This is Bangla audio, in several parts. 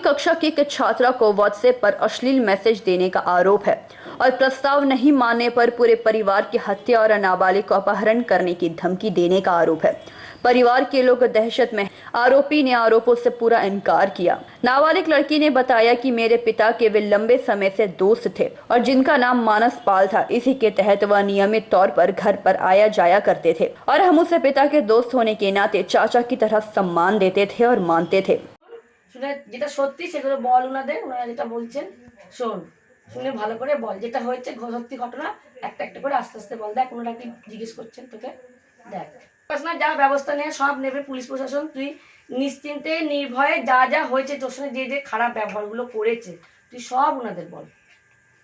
कक्षा की एक छात्रा को व्हाट्सएप पर अश्लील मैसेज देने का आरोप है और प्रस्ताव नहीं मानने पर पूरे परिवार की हत्या और नाबालिग को अपहरण करने की धमकी देने का आरोप है। परिवार के लोग दहशत में। आरोपी ने आरोपों से पूरा इनकार किया। नाबालिग लड़की ने बताया कि मेरे पिता के वे लंबे समय से दोस्त थे और जिनका नाम मानस पाल था। इसी के तहत वह नियमित तौर पर घर पर आया जाया करते थे और हम उसे पिता के दोस्त होने के नाते चाचा की तरह सम्मान देते थे और मानते थे। শুনে যেটা সত্যি সেগুলো বল ওনাদের, ওনারা যেটা বলছেন শোন, শুনে ভালো করে বল যেটা হয়েছে সত্যি ঘটনা, একটা একটা করে আস্তে আস্তে বল। দেখ ওনারা কি জিজ্ঞেস করছেন তোকে, দেখ প্রশ্ন যা ব্যবস্থা নেয় সব নেবে পুলিশ প্রশাসন। তুই নিশ্চিন্তে নির্ভয়ে যা যা হয়েছে তোর সঙ্গে যে যে খারাপ ব্যবহারগুলো করেছে তুই সব ওনাদের বল।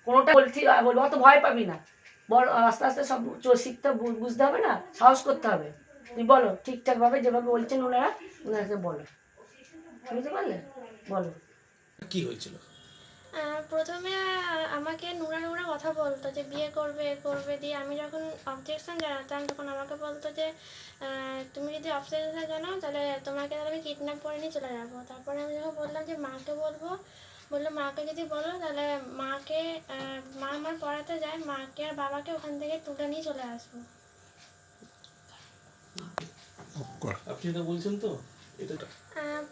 কোনোটা বলবো অত ভয় পাবি না, বল আস্তে আস্তে সব শিখতে বুঝতে হবে না, সাহস করতে হবে। তুই বলো ঠিকঠাকভাবে যেভাবে বলছেন ওনারা, ওনাকে বলো। বুঝতে পারলে? বলো কি হয়েছিল। প্রথমে আমাকে নোংরা নোংরা কথা বলতো যে বিয়ে করবে করবে, দিয়ে আমি যখন অবজেকশন জানাতাম তখন আমাকে বলতো যে তুমি যদি অবজেকশন জানাও তাহলে তোমাকে তাহলে আমি কিডন্যাপ করে নিয়ে চলে যাবো। তারপরে আমি যখন বললাম যে মাকে বলবো, বললো মাকে যদি বলো তাহলে মাকে মা আমার পড়াতে যায়, মাকে আর বাবাকে ওখান থেকে তুলে নিয়ে চলে আসবো। আপনি এটা বলছেন তো? এটা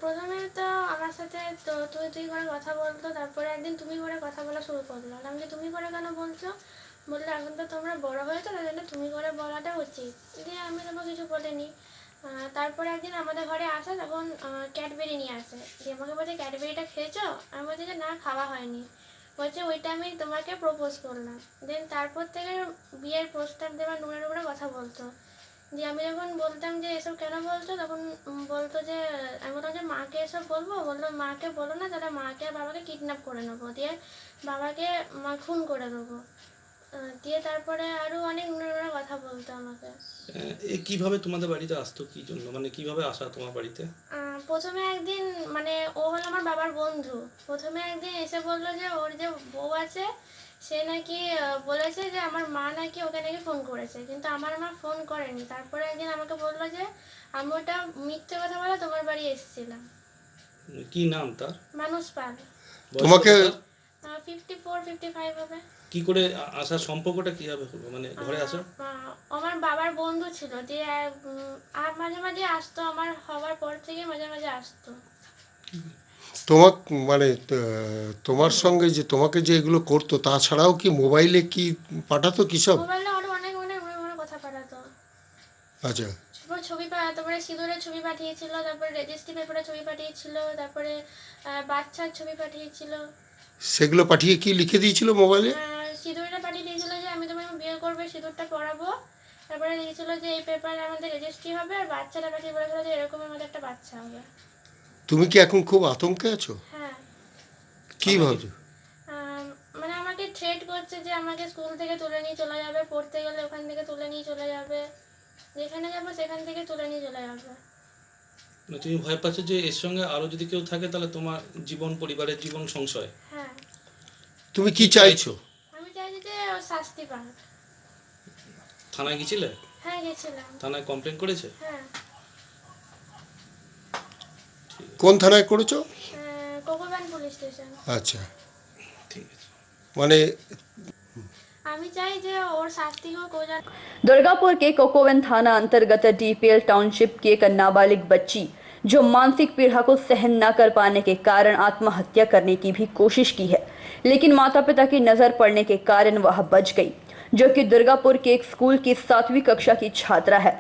প্রথমে তো আমার সাথে তো তুই করে কথা বলতো, তারপরে একদিন তুমি করে কথা বলা শুরু করলো। আমি যে তুমি করে কেন বলছো, বললে এখন তো তোমরা বড় হয়েছো তাই জন্য তুমি করে বলাটা উচিত। দিয়ে আমি তোমাকে কিছু বলিনি। তারপরে একদিন আমাদের ঘরে আসে, তখন ক্যাডবেরি নিয়ে আসে, দিয়ে আমাকে বলছে ক্যাডবেরিটা খেয়েছো? আমি বলছি যে না খাওয়া হয়নি। বলছে ওইটা আমি তোমাকে প্রপোজ করলাম। দেন তারপর থেকে বিয়ের প্রস্তাব দেওয়ার নোংরা নোংরা কথা বলতো। যে আমি যখন বলতাম যে এসব কেন বলছো, তখন বলতো যে আমি বললাম যে মাকে এসব বলবো, বললো মাকে বলো না তাহলে মাকে আর বাবাকে কিডন্যাপ করে নেবো, দিয়ে বাবাকে খুন করে দেবো। দিয়ে তারপরে আরও অনেক নোংরা কথা বলতো আমাকে। কিভাবে তোমাদের বাড়িতে আসতো, কি জন্য, মানে কিভাবে আসা তোমার বাড়িতে? প্রথমে একদিন মানে ও হলো আমার বাবার বন্ধু। প্রথমে একদিন এসে বললো যে ওর যে বউ আছে সে নাকি বলেছে যে আমার মা নাকি ওকে নাকি ফোন করেছে, কিন্তু আমার মা ফোন করেনি। তারপরে একদিন আমাকে বললো যে আমি ওটা মিথ্যে কথা বলে তোমার বাড়ি এসেছিলাম। কি নাম তার? মানুষ পাল। তোমাকে 54-55 হবে। কি করে আসার সম্পর্কটা কিভাবে হলো, মানে ঘরে আসা? আমার বাবার বন্ধু ছিল, দিয়ে আর মাঝে মাঝে আসতো, আমার হওয়ার পর থেকে মাঝে মাঝে আসতো। তোমার মানে তোমার সঙ্গে যে তোমাকে যে এগুলো করতো তাছাড়াও কি মোবাইলে কি পাঠাতো কি সব? মোবাইলে আরো অনেক অনেক অনেক কথা পাঠাতো। আচ্ছা, ছবি তারপরে সিঁদুরের ছবি পাঠিয়েছিল, তারপরে রেজিস্ট্রি পেপারের ছবি পাঠিয়েছিল, তারপরে বাচ্চার ছবি পাঠিয়েছিল। সেগুলো পাঠিয়ে কি লিখে দিয়েছিল মোবাইলে? সিঁদুরটা পাঠিয়ে দিয়েছিল যে আমি তোমাকে বিয়ে করবে, সিঁদুরটা পরাবো। তারপরে দিয়েছিল যে এই পেপারে আমাদের রেজিস্ট্রি হবে, আর বাচ্চাটা পাঠিয়ে বলেছিল যে এরকম আমাদের একটা বাচ্চা হবে। তুমি কি এখন খুব আতঙ্কে আছো? হ্যাঁ। কি ভাবছো? মানে আমাকে থ্রেট করছে যে আমাকে স্কুল থেকে তুলে নিয়ে চলে যাবে, পড়তে গেলে ওখান থেকে তুলে নিয়ে চলে যাবে, যেখানে যাবো সেখান থেকে তুলে নিয়ে চলে যাবে। মানে তুমি ভয় পাচ্ছ যে এর সঙ্গে আরো যদি কেউ থাকে তাহলে তোমার জীবন, পরিবারের জীবন সংশয়। হ্যাঁ। তুমি কি চাইছো? আমি চাইছি যে ও শাস্তি পাক। থানায় গেছিলে? হ্যাঁ গেছিলাম। থানায় কমপ্লেন করেছে? হ্যাঁ। কোন থানায় করেছো? কোকোবান পুলিশ স্টেশন। আচ্ছা, ঠিক আছে। মানে আমি চাই যে ওর শাস্তি হোক। ও दुर्गापुर के कोकोवन थाना अंतर्गत डीपीएल टाउनशिप की एक नाबालिग बच्ची जो मानसिक पीड़ा को सहन न कर पाने के कारण आत्महत्या करने की भी कोशिश की है, लेकिन माता पिता की नजर पड़ने के कारण वह बच गई, जो कि दुर्गापुर के एक स्कूल की 7वीं कक्षा की छात्रा है।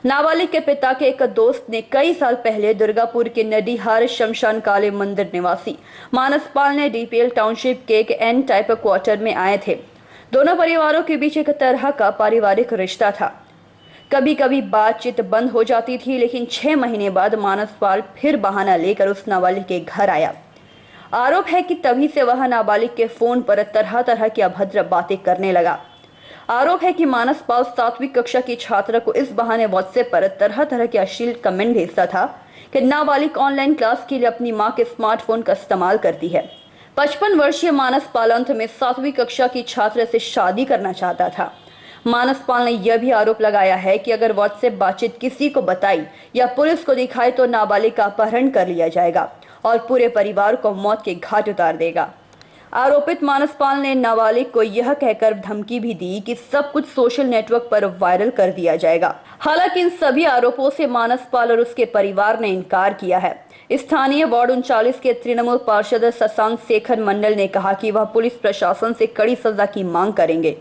नाबालिग के पिता के एक दोस्त ने कई साल पहले दुर्गापुर के नडीहार शमशान काली मंदिर निवासी मानस पाल ने डीपीएल टाउनशिप के एक एन टाइप क्वार्टर में आए थे। दोनों परिवारों के बीच एक तरह का पारिवारिक रिश्ता था। कभी कभी बातचीत बंद हो जाती थी, लेकिन 6 महीने बाद मानस पाल फिर बहाना लेकर उस नाबालिग के घर आया। आरोप है कि तभी से वह नाबालिग के फोन पर तरह तरह की अभद्र बातें करने लगा। आरोप है कि मानस पाल 7वीं कक्षा की छात्रा को इस बहाने व्हाट्सएप पर तरह तरह के अश्लील कमेंट भेजता था कि नाबालिग ऑनलाइन क्लास के लिए अपनी मां के स्मार्टफोन का इस्तेमाल करती है। 55 वर्षीय मानस पाल अंत में 7वीं कक्षा की छात्रा से शादी करना चाहता था। मानस पाल ने यह भी आरोप लगाया है कि अगर व्हाट्सएप बातचीत किसी को बताई या पुलिस को दिखाई तो नाबालिग का अपहरण कर लिया जाएगा और पूरे परिवार को मौत के घाट उतार देगा। आरोपित मानसपाल ने नाबालिग को यह कहकर धमकी भी दी कि सब कुछ सोशल नेटवर्क पर वायरल कर दिया जाएगा। हालांकि इन सभी आरोपों से मानसपाल और उसके परिवार ने इनकार किया है। स्थानीय वार्ड 39 के तृणमूल पार्षद शशांक शेखर मंडल ने कहा कि वह पुलिस प्रशासन से कड़ी सजा की मांग करेंगे।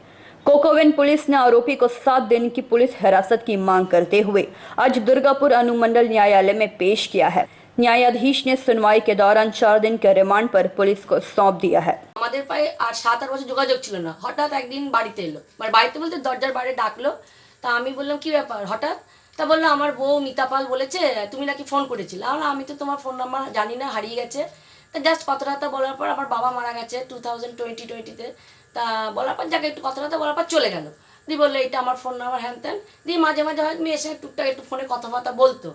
कोकोवेन पुलिस ने आरोपी को 7 दिन की पुलिस हिरासत की मांग करते हुए आज दुर्गापुर अनुमंडल न्यायालय में पेश किया है। न्यायाधीश ने सुनवाई के दौरान 4 दिन के रिमांड पर पुलिस को सौंप दिया है। আমাদের প্রায় 7-8 বছর যোগাযোগ ছিল না। হঠাৎ একদিন বাড়িতে এলো, মানে বাড়িতে বলতে দরজার বাইরে ডাকলো। তা আমি বললাম কি ব্যাপার হঠাৎ? তা বললো আমার বউ মিতা পাল বলেছে তুমি নাকি ফোন করেছিলে। আমি তো তোমার ফোন নাম্বার জানি না, হারিয়ে গেছে। তা জাস্ট কথাটা বলার পর আমার বাবা মারা গেছে 2020-20-তে। তা বলার পর যাকে একটু কথাটা বলার পর চলে গেল। দিয়ে বললো এটা আমার ফোন নাম্বার হ্যান ত্যান। দিয়ে মাঝে মাঝে হয়তো মেয়ে এসে টুকটাক একটু ফোনে কথাবার্তা বলতো।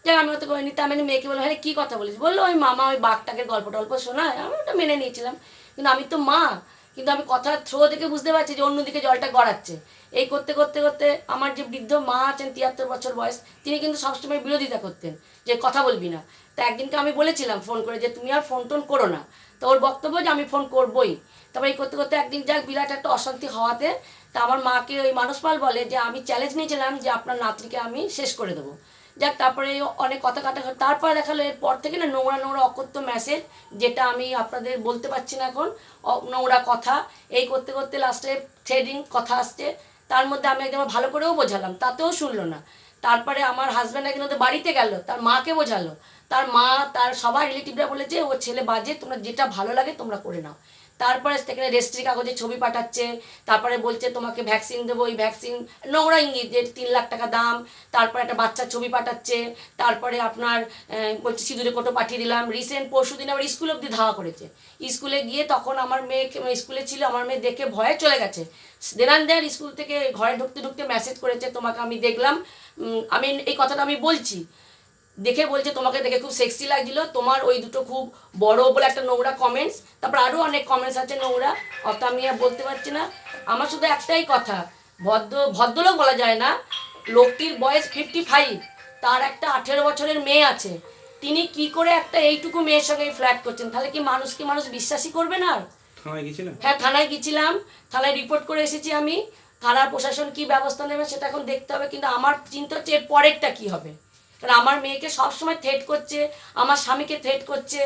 যাই আমি হয়তো করিনি। তা আমি মেয়েকে বললাম হ্যাঁ কী কথা বলিস? বললো ওই মামা ওই বাঘটাকে গল্প টল্প শোনায়। আমি ওটা মেনে নিয়েছিলাম, কিন্তু আমি তো মা, কিন্তু আমি কথার থ্রো থেকে বুঝতে পারছি যে অন্যদিকে জলটা গড়াচ্ছে। এই করতে করতে করতে আমার যে বৃদ্ধ মা আছেন 73 বছর বয়স, তিনি কিন্তু সবসময় বিরোধিতা করতেন যে কথা বলবি না। তা একদিনকে আমি বলেছিলাম ফোন করে যে তুমি আর ফোন টোন করো না। তো ওর বক্তব্য যে আমি ফোন করবোই। তারপরে এই করতে করতে একদিন যাক বিরাট একটা অশান্তি হওয়াতে তা আমার মাকে ওই মানসপাল বলে যে আমি চ্যালেঞ্জ নিয়েছিলাম যে আপনার নাতনিকে আমি শেষ করে দেবো। যাক তারপরে অনেক কথা কাটা, তারপরে দেখালো এরপর থেকে না নোংরা নোংরা অকথ্য মেসেজ, যেটা আমি আপনাদের বলতে পারছি না এখন, নোংরা কথা। এই করতে করতে লাস্টে থ্রেডিং কথা আসছে। তার মধ্যে আমি একদম ভালো করেও বোঝালাম, তাতেও শুনলো না। তারপরে আমার হাজব্যান্ড একদিন ওদের বাড়িতে গেল, তার মাকে বোঝালো। তার মা তার সবার রিলেটিভরা বলেছে ও ছেলে বাজে, তোমরা যেটা ভালো লাগে তোমরা করে নাও। তারপরে সেখানে রেজিস্ট্রি কাগজে ছবি পাঠাচ্ছে। তারপরে বলছে তোমাকে ভ্যাকসিন দেবো, ওই ভ্যাকসিন নোংরা ইঙ্গিত যে 3 লাখ টাকা দাম। তারপরে একটা বাচ্চার ছবি পাঠাচ্ছে। তারপরে আপনার বলছে সিঁদুরে কোটো পাঠিয়ে দিলাম। রিসেন্ট পরশু দিন আবার স্কুল অবধি ধাওয়া করেছে। স্কুলে গিয়ে তখন আমার মেয়েকে, স্কুলে ছিল, আমার মেয়ে দেখে ভয়ে চলে গেছে। দেনানদের স্কুল থেকে ঘরে ঢুকতে ঢুকতে মেসেজ করেছে তোমাকে আমি দেখলাম, আমি এই কথাটা আমি বলছি, দেখে বলছে তোমাকে দেখে খুব সেক্সি লাগছিল, তোমার ওই দুটো খুব বড় বলে একটা নোংরা কমেন্টস। তারপর আরও অনেক কমেন্টস আছে নোংরা, অত আমি আর বলতে পারছি না। আমার শুধু একটাই কথা, ভদ্রলোক বলা যায় না, লোকটির বয়স 55, তার একটা 18 বছরের মেয়ে আছে। তিনি কি করে একটা এইটুকু মেয়ের সঙ্গে ফ্ল্যাট করছেন? তাহলে কি মানুষ বিশ্বাসই করবে না? থানায় গেছিলেন? হ্যাঁ থানায় গেছিলাম, থানায় রিপোর্ট করে এসেছি আমি। থানার প্রশাসন কি ব্যবস্থা নেবে সেটা এখন দেখতে হবে, কিন্তু আমার চিন্তা হচ্ছে এর পরেরটা কী হবে। কারণ আমার মেয়েকে সবসময় থ্রেট করছে, আমার স্বামীকে থ্রেট করছে।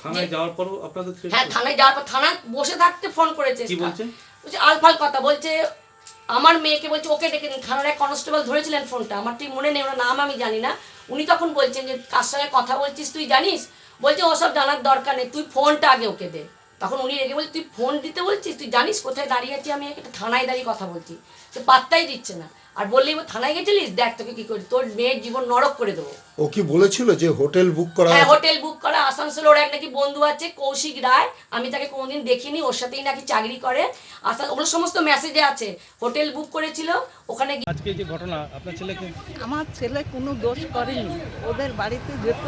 থানায় যাওয়ার পরও আপনাদের? হ্যাঁ থানায় যাওয়ার পর থানায় বসে থাকতে ফোন করেছে। কি বলছে? বলছে আলফাল কথা বলছে। আমার মেয়েকে বলছে ওকে ডেকে নিন। থানার এক কনস্টেবল ধরেছিলেন ফোনটা, আমার ঠিক মনে নেই, ওনার নাম আমি জানি না। উনি তখন বলছেন যে কার সঙ্গে কথা বলছিস তুই জানিস? বলছে ওসব জানার দরকার নেই, তুই ফোনটা আগে ওকে দে। তখন উনি রেগে বলছে তুই ফোন দিতে বলছিস, তুই জানিস কোথায় দাঁড়িয়ে আছি আমি? একটা থানায় দাঁড়িয়ে কথা বলছি, তো পাত্তাই দিচ্ছে না। আর বললেই থানায় গেছিলিস, দেখ তোকে কি করি, তোর মেয়ের জীবন নরক করে দেবো। ও কি বলেছিল যে হোটেল বুক করা? হ্যাঁ হোটেল বুক করা, আসানসোল। ওর এক নাকি বন্ধু আছে কৌশিক রায়, আমি তাকে কোনোদিন দেখিনি, ওর সাথেই নাকি চাকরি করে। ওগুলো সমস্ত মেসেজে আছে। হোটেল বুক করেছিল ওখানে। আজকে যে ঘটনা, আপনার ছেলেকে? আমার ছেলে কোনো দোষ করেনি, ওদের বাড়িতে যেত,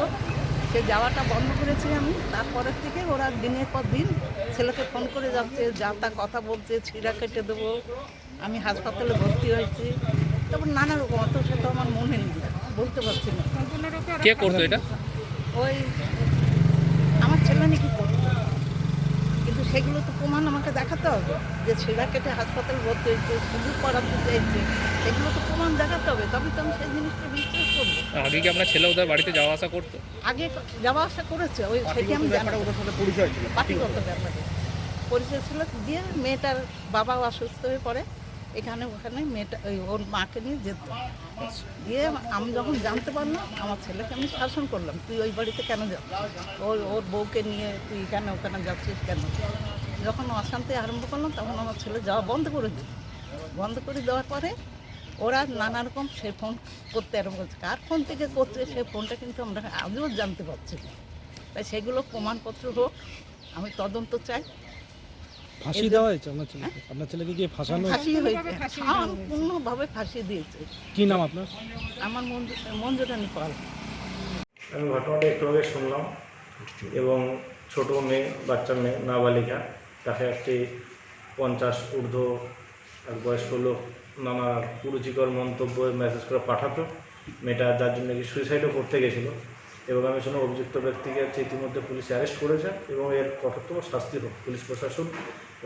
সে যাওয়াটা বন্ধ করেছি আমি। তারপরের থেকে ওরা দিনের পর দিন ছেলেকে ফোন করে যাচ্ছে, যা তা কথা বলছে, ছিঁড়া কেটে দেবো। আমি হাসপাতালে ভর্তি হয়েছি, তারপর নানা রকম, অত সে তো আমার মনে নেই, বলতে পারছি না। কে করতো এটা? ওই আমার ছেলে নাকি করতো, কিন্তু সেগুলো তো প্রমাণ আমাকে দেখাতে হবে, যে ছিঁড়া কেটে হাসপাতালে ভর্তি হয়েছে, শুধু করাতে চাইছে, এগুলো তো প্রমাণ দেখাতে হবে, তবে তো আমি সেই জিনিসটা বিশ্বাস করবো। আগে কি আপনার ছেলে ওদের বাড়িতে যাওয়া আসা করতো? আগে যাওয়া আসা করেছে, ওই সেটি আমি জানি। ওদের সাথে পরিচয় ছিল, পার্টিগত ব্যাপারে পরিচয় ছিল। দিয়ে মেয়েটার বাবাও অসুস্থ হয়ে পড়ে, এখানে ওখানে মেয়েটা ওর মাকে নিয়ে যেত। দিয়ে আমি যখন জানতে পারলাম, আমার ছেলেকে আমি শাসন করলাম, তুই ওই বাড়িতে কেন যাচ্ছিস, ওর বউকে নিয়ে তুই এখানে ওখানে যাচ্ছিস কেন? যখন অশান্তি আরম্ভ করলাম তখন আমার ছেলে যাওয়া বন্ধ করে দিল। বন্ধ করে দেওয়ার পরে ওরা নানা রকম সে ফোন করতে আরম্ভ করছে। কার ফোন থেকে করছে সে ফোনটা কিন্তু আমরা আজও জানতে পারছি না। তাই সেগুলো প্রমাণপত্র হোক, আমি তদন্ত চাই। ফাঁসি দেওয়া হয়েছে আপনার ছেলেকে? আপনার ছেলেকে গিয়ে ফাঁসানো? ফাঁসি হয়েছে, সম্পূর্ণভাবে ফাঁসি দিয়েছে। কি নাম আপনার? আমার মঞ্জুরানী পাল। আমি ঘটনাটা একটু আগে শুনলাম, এবং ছোটো মেয়ে, বাচ্চা মেয়ে, নাবালিকা, তাকে একটি 50 ঊর্ধ্ব এক বয়স্ক লোক নানা কুরুচিকর মন্তব্য মেসেজ করে পাঠাতো। মেয়েটা যার জন্য কি সুইসাইডও করতে গেছিলো, এবং আমি শুনে অভিযুক্ত ব্যক্তিকে ইতিমধ্যে পুলিশ অ্যারেস্ট করেছে এবং এর কঠোরতম শাস্তি হোক, পুলিশ প্রশাসন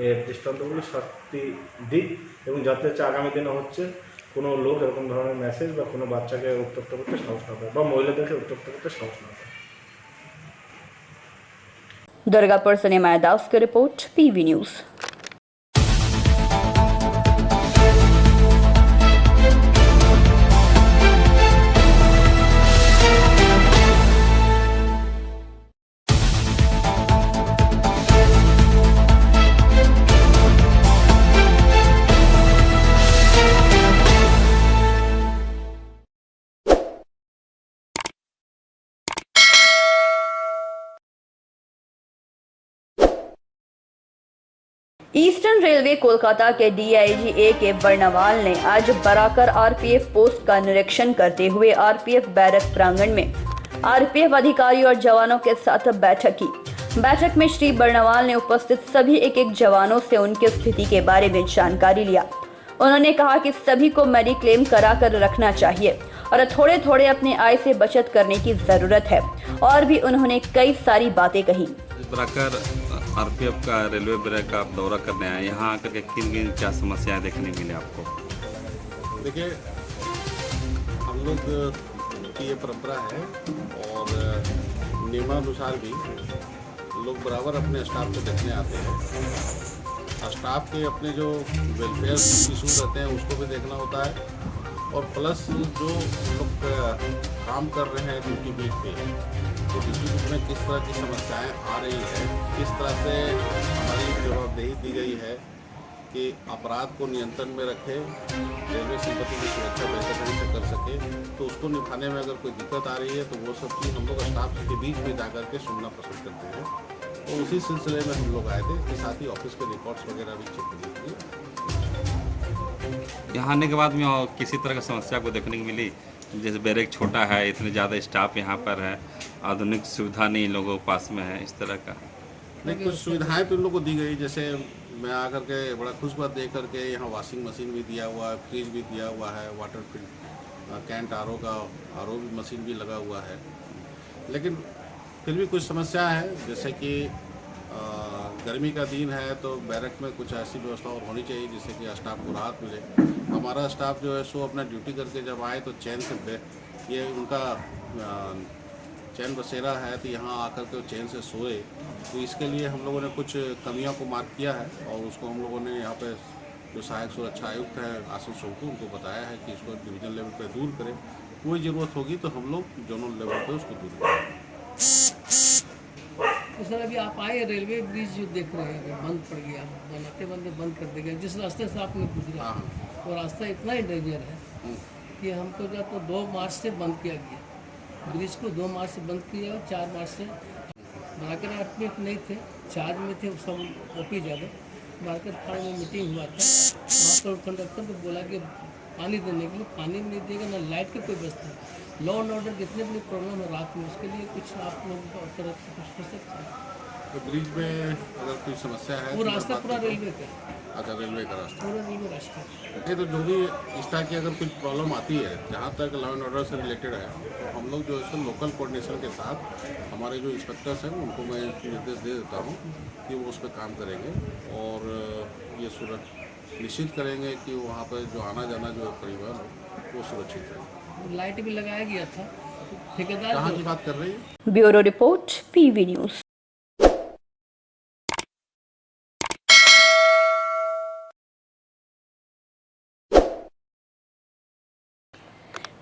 এর দৃষ্টান্তমূলক শাস্তি দিক, এবং যাতে আগামী দিনে হচ্ছে কোনো লোক এরকম ধরনের মেসেজ বা কোনো বাচ্চাকে উত্ত্যক্ত করতে সাহস না পায় বা মহিলাদেরকে উত্ত্যক্ত করতে সাহস না পায়। दुर्गापुर से निमाया दास की report, PV news. Eastern railway Kolkata के डीआईजी ए के बर्नवाल ने आज बराकर आरपीएफ पोस्ट का निरीक्षण करते हुए आरपीएफ बैरक प्रांगण में आरपीएफ अधिकारियों और जवानों के साथ बैठक की। बैठक में श्री बर्नवाल ने उपस्थित सभी एक जवानों से उनकी स्थिति के बारे में जानकारी लिया। उन्होंने कहा कि सभी को मेडिक्लेम करा कर रखना चाहिए और थोड़े थोड़े अपने आय से बचत करने की जरूरत है। और भी उन्होंने कई सारी बातें कही। बराकर आरपीएफ का रेलवे बैरक का आप दौरा करने आए, यहाँ आकर के किन किन क्या समस्याएं देखने मिले आपको? देखिए, हम लोग की ये परंपरा है और नियमानुसार भी लोग बराबर अपने स्टाफ को देखने आते हैं। स्टाफ के अपने जो वेलफेयर इशूज रहते हैं उसको भी देखना होता है, और प्लस जो लोग काम कर रहे हैं ड्यूटी बीट पे, तो ड्यूटी बीट में किस तरह की समस्याएं आ रही है, किस तरह से हमारी जवाबदेही दी गई है कि अपराध को नियंत्रण में रखे, रेलवे संपत्ति की सुरक्षा बेहतर ढंग से कर सके, तो उसको निभाने में अगर कोई दिक्कत आ रही है तो वो सब चीज़ हम लोग स्टाफ के बीच में जाकर के सुनना पसंद करते हैं। तो उसी सिलसिले में हम लोग आए थे, इसके साथ ही ऑफिस के रिकॉर्ड्स वगैरह भी चेक किए थे। यहाँ आने के बाद में और किसी तरह की समस्या को देखने को मिली? जैसे बैरक छोटा है, इतने ज़्यादा स्टाफ यहाँ पर है, आधुनिक सुविधा नहीं लोगों के पास में है, इस तरह का? नहीं, कुछ सुविधाएं तो इन लोगों को दी गई। जैसे मैं आकर के बड़ा खुश बात देख करके यहाँ वॉशिंग मशीन भी दिया हुआ है, फ्रिज भी दिया हुआ है, वाटर कैंट आरओ का आरओ भी मशीन भी लगा हुआ है। लेकिन फिर भी कुछ समस्या है, जैसे कि गर्मी का दिन है तो बैरक में कुछ ऐसी व्यवस्था और होनी चाहिए जिससे कि स्टाफ को राहत मिले। हमारा स्टाफ जो है सो अपना ड्यूटी करके जब आए तो चैन से, ये उनका चैन बसेरा है तो यहाँ आकर के चैन से सोए, तो इसके लिए हम लोगों ने कुछ कमियों को मार्क किया है और उसको हम लोगों ने यहाँ पे जो सहायक सुरक्षा आयुक्त है आशीष सोमको, उनको बताया है कि इसको डिवीजन लेवल पे दूर करें। कोई ज़रूरत होगी तो हम लोग जोनल लेवल पे उसको दूर करें। तो सर अभी आप आए, रेलवे ब्रिज जो देख रहे हैं बंद पड़ गया, बनाते बंद कर देगा। जिस रास्ते से आपने गुजरा वो रास्ता इतना ही डेंजर है कि हमको जो तो 2 मार्च से बंद किया गया, ब्रिज को 2 मार्च से बंद किया और 4 मार्च से बराकर आरपीएफ नहीं थे, चार्ज में थे सब ओपी ज़्यादा। बराकर थाने में मीटिंग हुआ था, वहाँ पर कंडक्टर को बोला कि पानी देने के लिए, पानी नहीं देगा ना लाइट की कोई व्यवस्था। लॉ एंड ऑर्डर कितने बड़ी प्रॉब्लम है रात में, उसके लिए कुछ आप लोगों की तरफ से कुछ कर सकते हैं? तो ब्रिज में अगर कोई समस्या है वो तो रास्ता बात पूरा करें। रेलवे का, अच्छा, रेलवे का रास्ता। पूरा रेलवे रास्ता। नहीं तो जो भी इस तरह की अगर कुछ प्रॉब्लम आती है, जहाँ तक लॉ एंड ऑर्डर से रिलेटेड है, तो हम लोग जो है सो लोकल कोऑर्डिनेशन के साथ हमारे जो इंस्पेक्टर्स हैं उनको मैं निर्देश दे देता हूँ कि वो उस पर काम करेंगे और ये निश्चित करेंगे कि वहाँ पर जो आना जाना जो परिवहन हो वो सुरक्षित है। लाइट भी लगाया गया था, ठेकेदार कहाँ की बात कर रही है? Bureau report, PV news.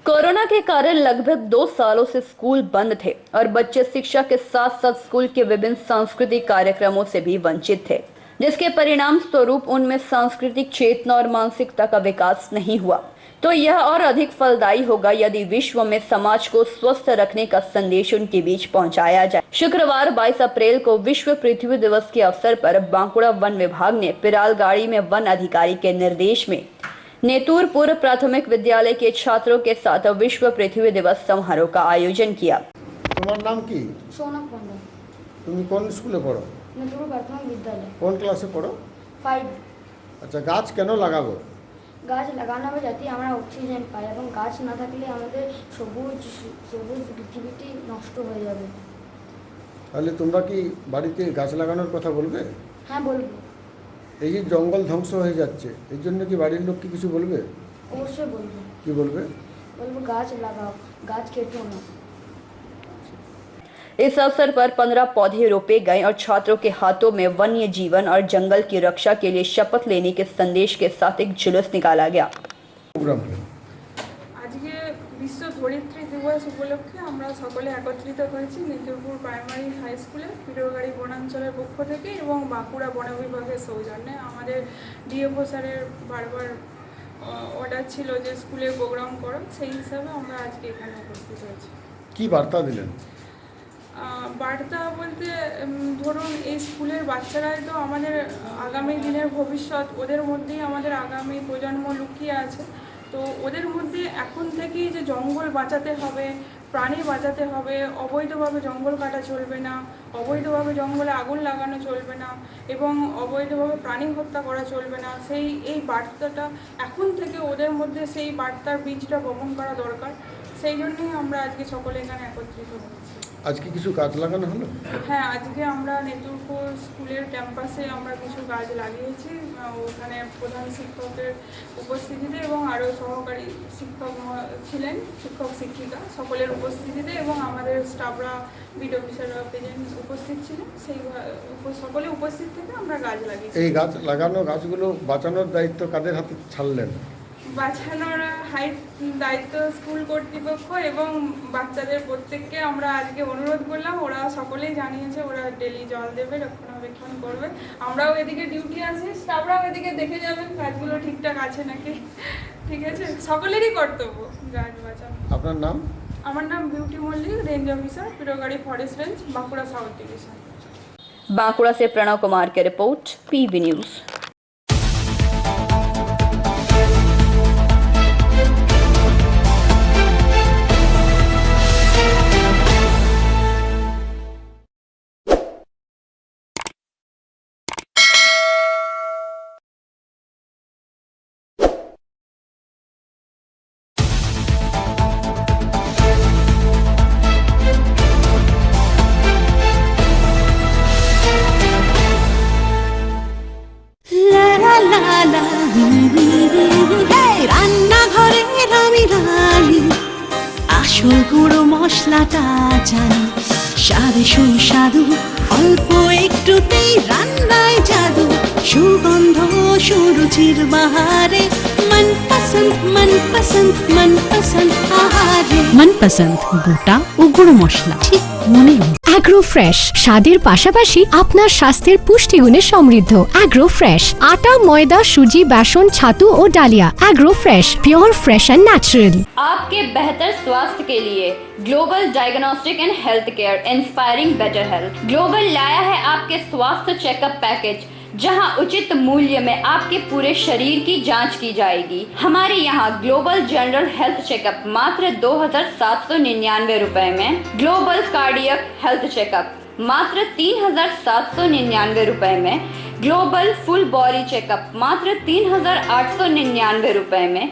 Corona के कारण लगभग 2 सालों से स्कूल बंद थे और बच्चे शिक्षा के साथ साथ स्कूल के विभिन्न सांस्कृतिक कार्यक्रमों से भी वंचित थे, जिसके परिणाम स्वरूप उनमें सांस्कृतिक चेतना और मानसिकता का विकास नहीं हुआ। तो यह और अधिक फलदायी होगा यदि विश्व में समाज को स्वस्थ रखने का संदेश उनके बीच पहुंचाया जाए। शुक्रवार 22 अप्रैल को विश्व पृथ्वी दिवस के अवसर पर बांकुड़ा वन विभाग ने पिरालगाड़ी में वन अधिकारी के निर्देश में नेतूर पूर्व प्राथमिक विद्यालय के छात्रों के साथ विश्व पृथ्वी दिवस समारोह का आयोजन किया। তোমার নাম কি? सोनक मंडल, তুমি কোন স্কুলে পড়ো? नेतुर प्राथमिक विद्यालय কোন ক্লাসে পড়ো? 5। আচ্ছা, গাছ কেন লাগাবো? গাছ লাগানো হবে যাতে আমরা অক্সিজেন পাই, এবং গাছ না থাকলে আমাদের সবুজ সবুজ পৃথিবীটি নষ্ট হয়ে যাবে। তাহলে তোমরা কি বাড়িতে গাছ লাগানোর কথা বলবে? হ্যাঁ বলবো, এই যে জঙ্গল ধ্বংস হয়ে যাচ্ছে, এই জন্য কি বাড়ির লোক কি কিছু বলবে? অবশ্যই বলবো। কি বলবে? বলবো গাছ লাগাও, গাছ কেটো না। इस अवसर पर 15 पौधे रोपे गए और छात्रों के हाथों में वन्य जीवन और जंगल की रक्षा के लिए शपथ लेने के संदेश के साथ एक जुलूस निकाला गया। প্রোগ্রাম আজকে বিশ্ব ধরিত্রী দিবস উপলক্ষে আমরা সকলে একত্রিত হয়েছি নেতুরপুর প্রাইমারি হাই স্কুলে পিরোগাড়ি বনাঞ্চলের পক্ষ থেকে এবং বাঁকুড়া বন বিভাগের সৌজন্যে। আমাদের ডিএফও স্যারের বারবার অর্ডার ছিল যে স্কুলে প্রোগ্রাম করো, সেই হিসাবে আমরা আজকে এখানে উপস্থিত হয়েছি। কি বার্তা দিলেন? বার্তা বলতে ধরুন এই স্কুলের বাচ্চারাই তো আমাদের আগামী দিনের ভবিষ্যৎ, ওদের মধ্যেই আমাদের আগামী প্রজন্ম লুকিয়ে আছে। তো ওদের মধ্যে এখন থেকেই যে জঙ্গল বাঁচাতে হবে, প্রাণী বাঁচাতে হবে, অবৈধভাবে জঙ্গল কাটা চলবে না, অবৈধভাবে জঙ্গলে আগুন লাগানো চলবে না এবং অবৈধভাবে প্রাণী হত্যা করা চলবে না, এই বার্তাটা এখন থেকে ওদের মধ্যে সেই বার্তার বীজটা বপন করা দরকার। সেই জন্যই আমরা আজকে সকলে এখানে একত্রিত হয়েছি। আজকে কিছু গাছ লাগানো হলো? হ্যাঁ, আজকে আমরা নেতুরপুর স্কুলের ক্যাম্পাসে আমরা কিছু গাছ লাগিয়েছি, ওখানে প্রধান শিক্ষকের উপস্থিতিতে এবং আরও সহকারী শিক্ষক ছিলেন, শিক্ষক শিক্ষিকা সকলের উপস্থিতিতে, এবং আমাদের স্টাফরা বিড অফিসাররা প্রেজেন্ট উপস্থিত ছিলেন। সেই সকলে উপস্থিত থেকে আমরা গাছ লাগিয়েছি। এই গাছ লাগানো গাছগুলো বাঁচানোর দায়িত্ব কাদের হাতে ছাড়লেন? বাঁচানোর দায়িত্ব স্কুল কর্তৃপক্ষ এবং বাচ্চাদের প্রত্যেককে আমরা আজকে অনুরোধ করলাম। ওরা সকলেই জানিয়েছে ওরা ডেলি জল দেবে, রক্ষণাবেক্ষণ করবে। আমরাও এদিকে ডিউটি আছি, স্টাফরাও এদিকে দেখে যাবেন গাছগুলো ঠিকঠাক আছে নাকি। ঠিক আছে, সকলেরই কর্তব্য গাছ বাঁচানো। আপনার নাম? আমার নাম Beauty Mallick, range officer Pirogari forest range, Bankura south division. Bankura से प्रणव कुमार की रिपोर्ट, पीबी न्यूज। রান্নাঘরের আমি রানী, আসল গুঁড়ো মশলাটা জানি, স্বাদে সুস্বাদু অল্প একটুতেই রান্নায় জাদু, সুগন্ধ সুরুচির বাহারে মনপসন্দ মনপসন্দ মনপসন্দ আহারে। মনপসন্দ গোটা ও গুঁড়ো মশলা ঠিক মনে। অ্যাগ্রো ফ্রেশ স্বাদের পাশাপাশি আপনার স্বাস্থ্যের পুষ্টিগুণে সমৃদ্ধ। অ্যাগ্রো ফ্রেশ আটা, ময়দা, সুজি, বেসন, ছাতু ও ডালিয়া। Agro fresh pure fresh and natural. आपके बेहतर स्वास्थ्य के लिए global diagnostic and health care inspiring better health global लाया है आपके स्वास्थ्य चेकअप पैकेज, जहां उचित मूल्य में आपके पूरे शरीर की जांच की जाएगी। हमारे यहाँ ग्लोबल जनरल हेल्थ चेकअप मात्र 2,799 रुपए में, ग्लोबल कार्डियक हेल्थ चेकअप मात्र 3,799 रुपए में, ग्लोबल फुल बॉडी चेकअप मात्र 3,899 रुपए में,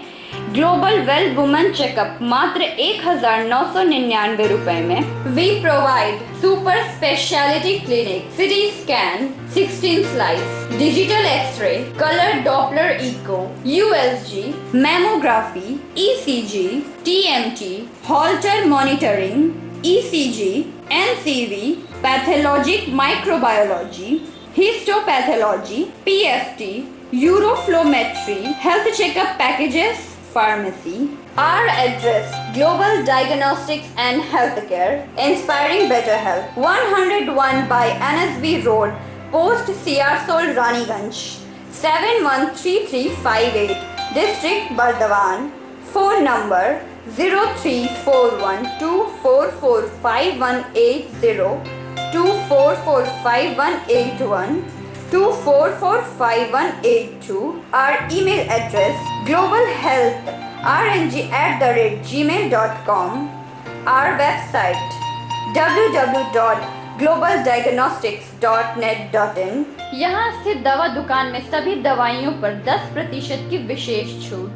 ग्लोबल वेल वुमेन चेकअप मात्र 1,999 रुपए में। We provide super speciality clinic, city scan, 16 slice, digital x-ray, colour Doppler echo, USG, मैमोग्राफी, ECG, TMT, Holter monitoring, ECG, NCV, pathologic microbiology, histopathology, PFT, uroflowmetry, health checkup packages, pharmacy. Our address: Global Diagnostics and Healthcare, inspiring better health. 101 by NSB Road, Post Siarsol, Raniganj. 713358, District Bardhaman. Phone number 0341244580, 244581, 244582. Our email address: globalhealthrng@gmail.com. Our website: www.globaldiagnostics.net.in. यहाँ स्थित दवा दुकान में सभी दवाइयों पर 10% की विशेष छूट।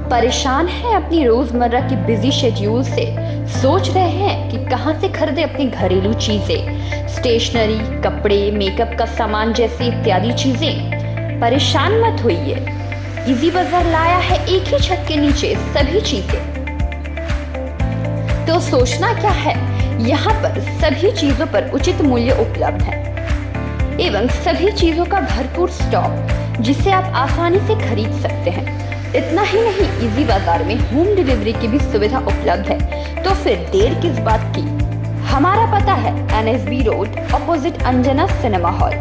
परेशान हैं अपनी रोजमर्रा की बिजी शेड्यूल से? सोच रहे हैं कि कहां से खरीदें अपनी घरेलू चीजें, स्टेशनरी, कपड़े, मेकअप का सामान जैसी इत्यादि चीजें? परेशान मत होइए, इजी बाजार लाया है एक ही छत के नीचे सभी चीजें। तो सोचना क्या है, यहाँ पर सभी चीजों पर उचित मूल्य उपलब्ध है एवं सभी चीजों का भरपूर स्टॉक जिसे आप आसानी से खरीद सकते हैं। इतना ही नहीं, इजी बाजार में होम डिलीवरी की भी सुविधा उपलब्ध है। तो फिर देर किस बात की? हमारा पता है NSB road opposite Anjana cinema hall.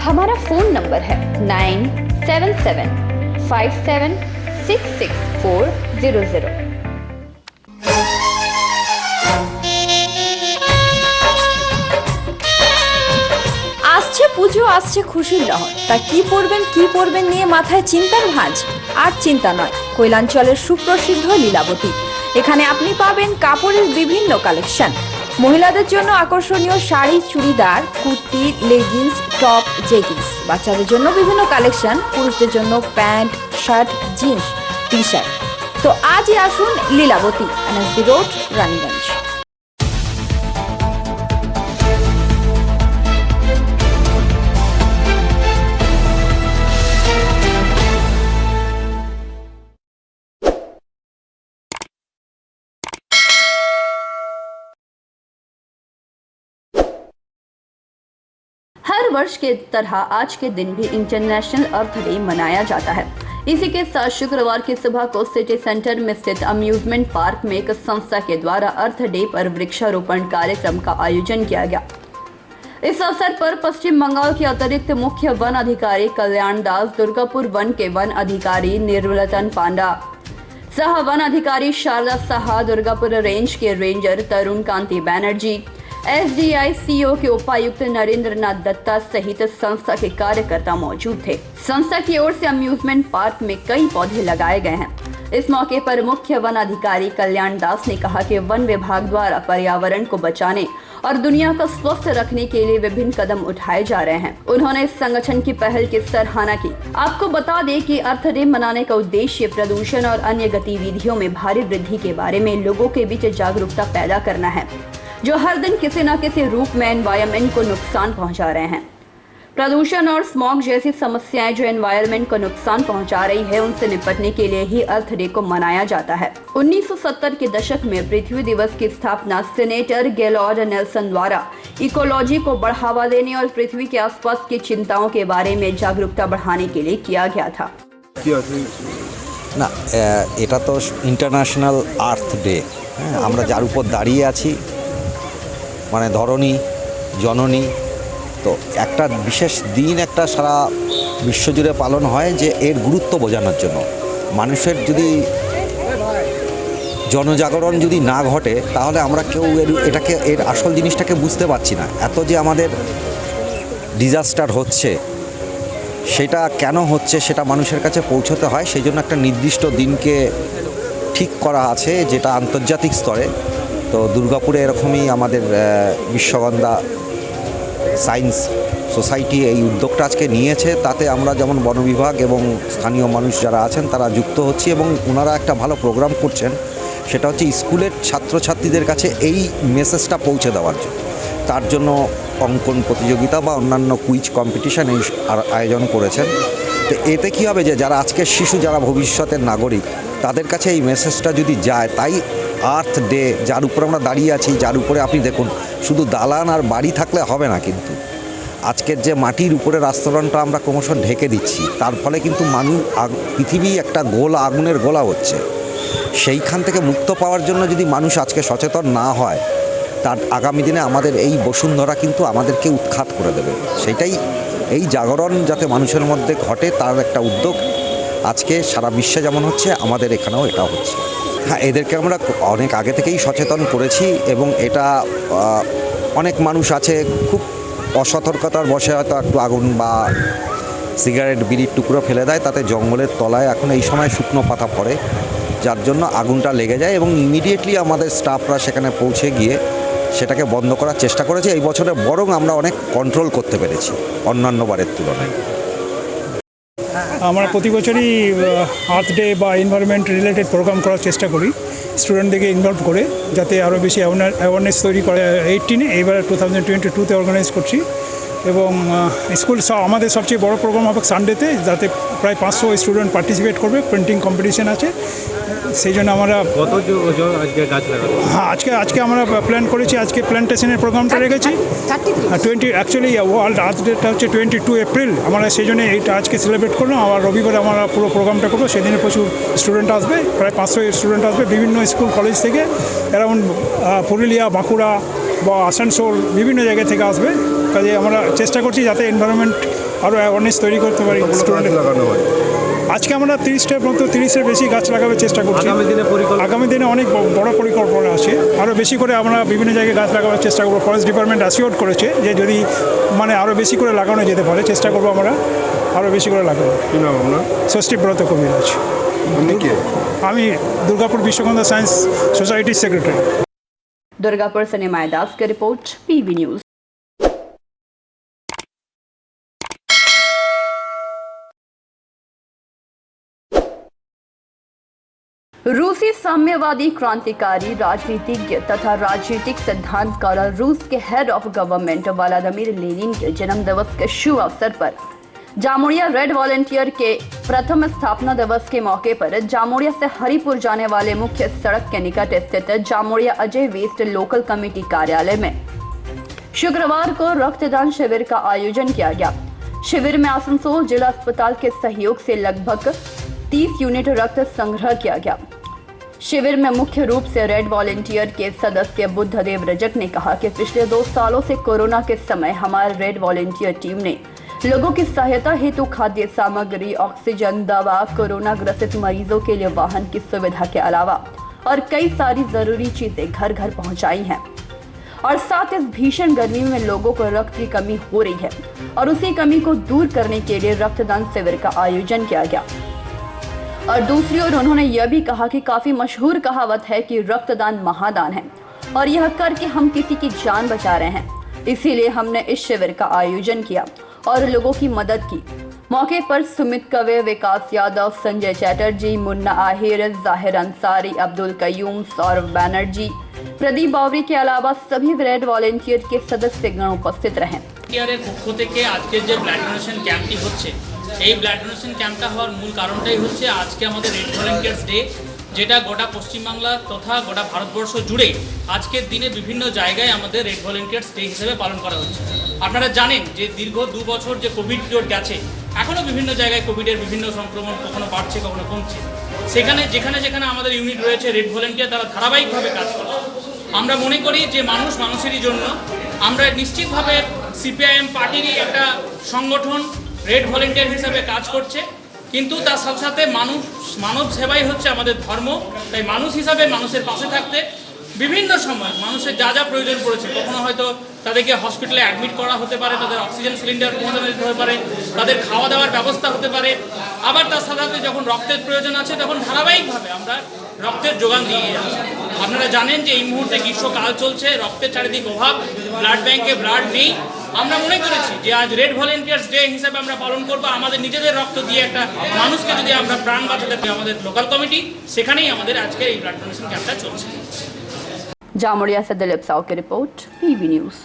हमारा फोन नंबर है 9775766400। আসছে পুজো, আসছে খুশির লহর, তা কি পরবেন নিয়ে মাথায় চিন্তার ভাঁজ। আর চিন্তা নয়, কৈলাঞ্চলের সুপ্রসিদ্ধ লীলাবতী। এখানে আপনি পাবেন কাপড়ের বিভিন্ন কালেকশন, মহিলাদের জন্য আকর্ষণীয় sari, churidar, kurti, leggings, top, jeggings, বাচ্চাদের জন্য বিভিন্ন কালেকশন, পুরুষদের জন্য pant, shirt, jeans, T shirt. তো আজই আসুন লীলাবতী, NSB রোড, রানীগঞ্জ। हर वर्ष के तरह आज के दिन भी इंटरनेशनल अर्थ डे मनाया जाता है। इसी के साथ शुक्रवार की सुबह को सिटी सेंटर में स्थित अम्यूजमेंट पार्क में एक संस्था के द्वारा अर्थ डे पर वृक्षारोपण कार्यक्रम का आयोजन किया गया। इस अवसर पर पश्चिम बंगाल के अतिरिक्त मुख्य वन अधिकारी कल्याण दास, दुर्गापुर वन के वन अधिकारी निर्मलतन पांडा, सह वन अधिकारी शारदा साहा, दुर्गापुर रेंज के रेंजर तरुण कांति बैनर्जी, SDI CO के उपायुक्त नरेंद्र नाथ दत्ता सहित संस्था के कार्यकर्ता मौजूद थे। संस्था की ओर से अम्यूजमेंट पार्क में कई पौधे लगाए गए हैं। इस मौके पर मुख्य वन अधिकारी कल्याण दास ने कहा कि वन विभाग द्वारा पर्यावरण को बचाने और दुनिया को स्वस्थ रखने के लिए विभिन्न कदम उठाए जा रहे हैं। उन्होंने इस संगठन की पहल की सराहना की। आपको बता दें कि अर्थ डे मनाने का उद्देश्य प्रदूषण और अन्य गतिविधियों में भारी वृद्धि के बारे में लोगों के बीच जागरूकता पैदा करना है, जो हर दिन किसी न किसी रूप में एनवायरनमेंट को नुकसान पहुंचा रहे हैं। प्रदूषण और स्मॉग जैसी समस्याएं जो एनवायरनमेंट को नुकसान पहुंचा रही है, उनसे निपटने के लिए ही अर्थ डे को मनाया जाता है। 1970 के दशक में पृथ्वी दिवस की स्थापना सेनेटर गेलॉर्ड नेल्सन द्वारा इकोलॉजी को बढ़ावा देने और पृथ्वी के आसपास की चिंताओं के बारे में जागरूकता बढ़ाने के लिए किया गया था। না, এটা তো ইন্টারন্যাশনাল আর্থ ডে। আমরা যার উপর দাঁড়িয়ে আছি মানে ধরণী, জননী, তো একটা বিশেষ দিন একটা সারা বিশ্বজুড়ে পালন হয় যে এর গুরুত্ব বোঝানোর জন্য। মানুষের যদি জনজাগরণ যদি না ঘটে তাহলে আমরা কেউ এর আসল জিনিসটাকে বুঝতে পারছি না। এত যে আমাদের ডিজাস্টার হচ্ছে, সেটা কেন হচ্ছে সেটা মানুষের কাছে পৌঁছতে হয়। সেই জন্য একটা নির্দিষ্ট দিনকে ঠিক করা আছে, যেটা আন্তর্জাতিক স্তরে। তো দুর্গাপুরে এরকমই আমাদের বিশ্বগন্ধা সায়েন্স সোসাইটি এই উদ্যোগটা আজকে নিয়েছে। তাতে আমরা যেমন বন বিভাগ এবং স্থানীয় মানুষ যারা আছেন তারা যুক্ত হচ্ছি এবং ওনারা একটা ভালো প্রোগ্রাম করছেন। সেটা হচ্ছে স্কুলের ছাত্রছাত্রীদের কাছে এই মেসেজটা পৌঁছে দেওয়ার জন্য। তার জন্য অঙ্কন প্রতিযোগিতা বা অন্যান্য কুইজ কম্পিটিশান এই আয়োজন করেছেন। তো এতে কী হবে যে যারা আজকের শিশু, যারা ভবিষ্যতের নাগরিক, তাদের কাছে এই মেসেজটা যদি যায়, তাই আর্থ ডে যার উপরে আমরা দাঁড়িয়ে আছি, যার উপরে আপনি দেখুন শুধু দালান আর বাড়ি থাকলে হবে না, কিন্তু আজকের যে মাটির উপরের আস্তরণটা আমরা ক্রমশ ঢেকে দিচ্ছি, তার ফলে কিন্তু পৃথিবী একটা গোলা, আগুনের গোলা হচ্ছে। সেইখান থেকে মুক্ত পাওয়ার জন্য যদি মানুষ আজকে সচেতন না হয়, তার আগামী দিনে আমাদের এই বসুন্ধরা কিন্তু আমাদেরকে উৎখাত করে দেবে। সেটাই এই জাগরণ যাতে মানুষের মধ্যে ঘটে তার একটা উদ্যোগ আজকে সারা বিশ্বে যেমন হচ্ছে, আমাদের এখানেও এটা হচ্ছে। হ্যাঁ, এদেরকে আমরা অনেক আগে থেকেই সচেতন করেছি এবং এটা অনেক মানুষ আছে খুব অসতর্কতার বশে হয়তো একটু আগুন বা সিগারেট, বিড়ির টুকরো ফেলে দেয়, তাতে জঙ্গলের তলায় এখন এই সময় শুকনো পাতা পড়ে, যার জন্য আগুনটা লেগে যায় এবং ইমিডিয়েটলি আমাদের স্টাফরা সেখানে পৌঁছে গিয়ে সেটাকে বন্ধ করার চেষ্টা করেছি। এই বছরে বরং আমরা অনেক কন্ট্রোল করতে পেরেছি অন্যান্য বারের তুলনায়। আমরা প্রতি বছরই আর্থ ডে বা এনভায়রনমেন্ট রিলেটেড প্রোগ্রাম করার চেষ্টা করি স্টুডেন্টদেরকে ইনভলভ করে, যাতে আরও বেশি অ্যাওয়ারনেস তৈরি করে। 18 এইবার 2022-তে অর্গানাইজ করছি এবং স্কুল আমাদের সবচেয়ে বড় প্রোগ্রাম হবে সানডেতে, যাতে প্রায় 500 স্টুডেন্ট পার্টিসিপেট করবে। প্রিন্টিং কম্পিটিশন আছে, সেই জন্য আমরা আজকে আমরা প্ল্যান করেছি, আজকে প্ল্যান্টেশনের প্রোগ্রামটা রেখেছি 20 অ্যাকচুয়ালি ওয়ার্ল্ড আর্থ ডেটা হচ্ছে 22 এপ্রিল। আমরা সেই জন্য এইটা আজকে সেলিব্রেট করলাম। আবার রবিবার আমরা পুরো প্রোগ্রামটা করবো, সেদিনে প্রচুর স্টুডেন্ট আসবে, প্রায় 500 স্টুডেন্ট আসবে বিভিন্ন স্কুল কলেজ থেকে, অ্যারাউন্ড পুরুলিয়া, বাঁকুড়া বা আসানসোল বিভিন্ন জায়গা থেকে আসবে। কাজে আমরা চেষ্টা করছি যাতে এনভায়রনমেন্ট আরও অ্যাওয়ারনেস তৈরি করতে পারি স্টুডেন্ট লাগানো হয়। আজকে আমরা 30টার মতো 30-এর বেশি গাছ লাগাবার চেষ্টা করছি। আগামী দিনে অনেক বড় পরিকল্পনা আছে, আরও বেশি করে আমরা বিভিন্ন জায়গায় গাছ লাগাবার চেষ্টা করবো। ফরেস্ট ডিপার্টমেন্ট অ্যাসিওর করেছে যে যদি আরও বেশি করে লাগানো যেতে পারে, চেষ্টা করবো আমরা আরও বেশি করে লাগাবো। কী নাম আপনার? ষষ্ঠীব্রত কবিরাজ। আমি দুর্গাপুর বিশ্বকর্মা সায়েন্স সোসাইটির সেক্রেটারি। दुर्गापुर से निमाय दास की रिपोर्ट, पीवी न्यूज। रूसी साम्यवादी क्रांतिकारी राजनीतिज्ञ तथा राजनीतिक सिद्धांतकार रूस के head of government Vladimir Lenin के जन्म दिवस के शुभ अवसर पर जामुड़िया रेड वॉलंटियर के प्रथम स्थापना दिवस के मौके पर जामुड़िया से हरिपुर जाने वाले मुख्य सड़क के निकट स्थित Jamuria Ajay west local committee कार्यालय में शुक्रवार को रक्तदान शिविर का आयोजन किया गया। शिविर में आसनसोल जिला अस्पताल के सहयोग से लगभग 30 यूनिट रक्त संग्रह किया गया। शिविर में मुख्य रूप से रेड वॉलंटियर के सदस्य बुद्धदेव रजक ने कहा कि पिछले 2 सालों से कोरोना के समय हमारे रेड वॉलंटियर टीम ने लोगों की सहायता हेतु खाद्य सामग्री, ऑक्सीजन, दवा, कोरोना ग्रसित मरीजों के लिए वाहन की सुविधा के अलावा और कई सारी जरूरी चीजें घर घर पहुंचाई हैं। और साथ इस भीषण गर्मी में लोगों को रक्त की कमी हो रही है और उसी कमी को दूर करने के लिए रक्तदान शिविर का आयोजन किया गया। और दूसरी ओर उन्होंने यह भी कहा कि काफी मशहूर कहावत है कि रक्तदान महादान है और यह करके हम किसी की जान बचा रहे हैं, इसीलिए हमने इस शिविर का आयोजन किया और लोगों की मदद की। मौके पर सुमित कवे, विकास यादव, संजय चैटर्जी, मुन्ना आहिर, जाहिर अंसारी, अब्दुल कयूम, सौरभ बैनर्जी, प्रदीप बावरी के अलावा सभी रेड वॉलंटियर के सदस्यगण उपस्थित रहे। পক্ষ থেকে আজকের যে ব্লাড ডোনেশন ক্যাম্পটি হচ্ছে, এই ব্লাড ডোনেশন ক্যাম্পটা হওয়ার মূল কারণটাই হচ্ছে আজকে আমাদের রেড ভলেন্টিয়ার্স ডে, যেটা গোটা পশ্চিমবাংলা তথা গোটা ভারতবর্ষ জুড়ে আজকের দিনে বিভিন্ন জায়গায় আমাদের রেড ভলেন্টিয়ার্স ডে হিসেবে পালন করা হচ্ছে। আপনারা জানেন যে দীর্ঘ 2 বছর যে কোভিড পিরিয়ড গেছে, এখনও বিভিন্ন জায়গায় কোভিডের বিভিন্ন সংক্রমণ কখনো বাড়ছে কখনো কমছে। সেখানে যেখানে আমাদের ইউনিট রয়েছে রেড ভলেন্টিয়ার, তারা ধারাবাহিকভাবে কাজ করছে। আমরা মনে করি যে মানুষ মানুষেরই জন্য, আমরা নিশ্চিতভাবে সিপিআইএম পার্টিরই একটা সংগঠন রেড ভলেন্টিয়ার হিসাবে কাজ করছে, কিন্তু তার সাথে সাথে মানব সেবাই হচ্ছে আমাদের ধর্ম। তাই মানুষ হিসাবে মানুষের পাশে থাকতে বিভিন্ন সময় মানুষের যা যা প্রয়োজন পড়েছে, কখনো হয়তো তাদেরকে হসপিটালে অ্যাডমিট করা হতে পারে, তাদের অক্সিজেন সিলিন্ডার পৌঁছানো দিতে হতে পারে, তাদের খাওয়া দাওয়ার ব্যবস্থা হতে পারে, আবার তার সাথে সাথে যখন রক্তের প্রয়োজন আছে তখন ধারাবাহিকভাবে আমরা রক্তের যোগান দিয়ে যাচ্ছি। আপনারা জানেন যে এই মুহূর্তে গ্রীষ্মকাল চলছে, রক্তের চারিদিক অভাব, ব্লাড ব্যাংকে ব্লাড নেই। আমরা মনে করেছি যে আজ রেড ভলেন্টিয়ার্স ডে হিসেবে আমরা পালন করবো, আমাদের নিজেদের রক্ত দিয়ে একটা মানুষকে যদি আমরা প্রাণ বাঁচাতে পারি, আমাদের লোকাল কমিটি সেখানেই আমাদের আজকে এই ব্লাড ডোনেশন ক্যাম্পটা চলছে। जामुड़िया से दिलीप साव की report, PV news.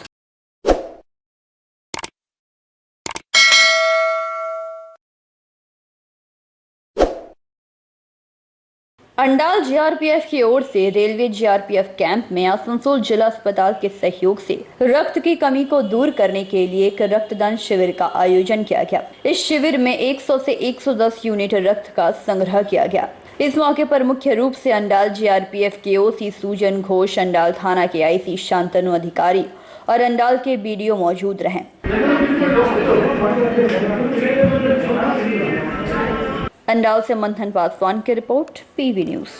Andal GRPF की ओर से रेलवे जीआरपीएफ कैंप में आसनसोल जिला अस्पताल के सहयोग से रक्त की कमी को दूर करने के लिए एक रक्तदान शिविर का आयोजन किया गया। इस शिविर में 100 से 110 यूनिट रक्त का संग्रह किया गया। इस मौके पर मुख्य रूप से अंडाल जीआरपीएफ के ओसी सूजन घोष, अंडाल थाना के आईसी शांतनु अधिकारी और अंडाल के बीडीओ मौजूद रहे। अंडाल से मंथन पासवान की रिपोर्ट, पीवी न्यूज।